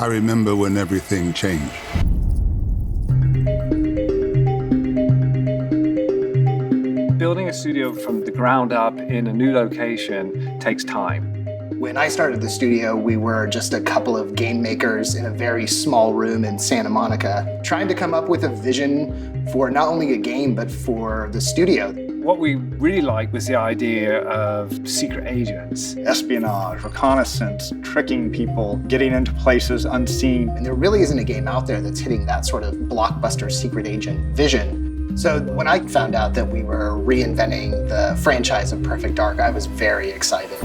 I remember when everything changed. Building a studio from the ground up in a new location takes time. When I started the studio, we were just a couple of game makers in a very small room in Santa Monica, trying to come up with a vision for not only a game, but for the studio. What we really liked was the idea of secret agents. Espionage, reconnaissance, tricking people, getting into places unseen. And there really isn't a game out there that's hitting that sort of blockbuster secret agent vision. So when I found out that we were reinventing the franchise of Perfect Dark, I was very excited.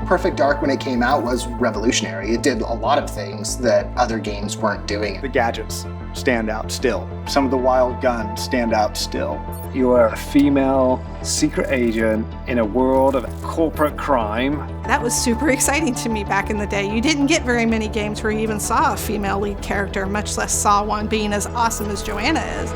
Perfect Dark, when it came out, was revolutionary. It did a lot of things that other games weren't doing. The gadgets stand out still. Some of the wild guns stand out still. You are a female secret agent in a world of corporate crime. That was super exciting to me back in the day. You didn't get very many games where you even saw a female lead character, much less saw one being as awesome as Joanna is.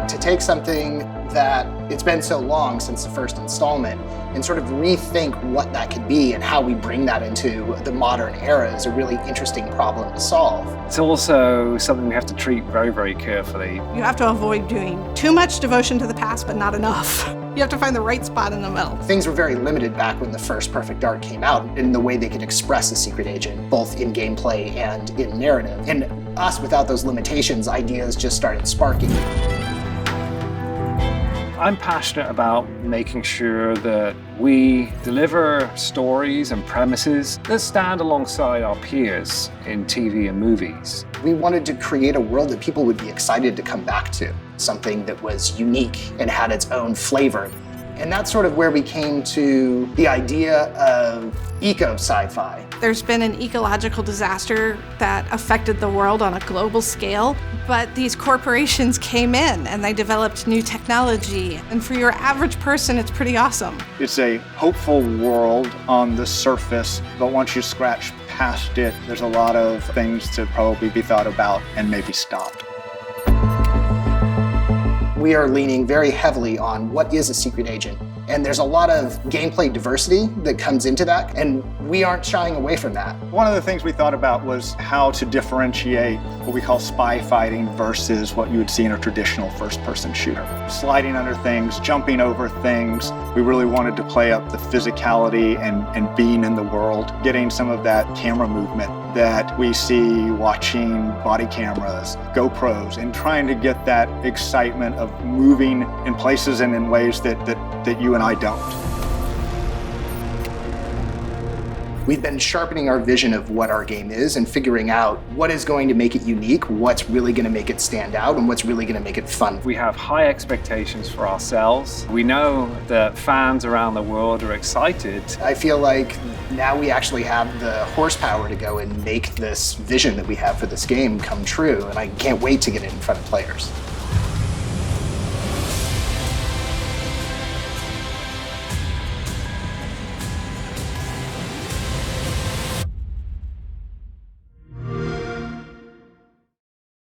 To take something that it's been so long since the first installment and sort of rethink what that could be and how we bring that into the modern era is a really interesting problem to solve. It's also something we have to treat very, very carefully. You have to avoid doing too much devotion to the past, but not enough. You have to find the right spot in the middle. Things were very limited back when the first Perfect Dark came out in the way they could express a secret agent, both in gameplay and in narrative. And us, without those limitations, ideas just started sparking. I'm passionate about making sure that we deliver stories and premises that stand alongside our peers in TV and movies. We wanted to create a world that people would be excited to come back to, something that was unique and had its own flavor. And that's sort of where we came to the idea of eco-sci-fi. There's been an ecological disaster that affected the world on a global scale, but these corporations came in and they developed new technology. And for your average person, it's pretty awesome. It's a hopeful world on the surface, but once you scratch past it, there's a lot of things to probably be thought about and maybe stopped. We are leaning very heavily on what is a secret agent. And there's a lot of gameplay diversity that comes into that, and we aren't shying away from that. One of the things we thought about was how to differentiate what we call spy fighting versus what you would see in a traditional first-person shooter. Sliding under things, jumping over things. We really wanted to play up the physicality and being in the world, getting some of that camera movement that we see watching body cameras, GoPros, and trying to get that excitement of moving in places and in ways that you and I don't. We've been sharpening our vision of what our game is and figuring out what is going to make it unique, what's really going to make it stand out, and what's really going to make it fun. We have high expectations for ourselves. We know that fans around the world are excited. I feel like now we actually have the horsepower to go and make this vision that we have for this game come true, and I can't wait to get it in front of players.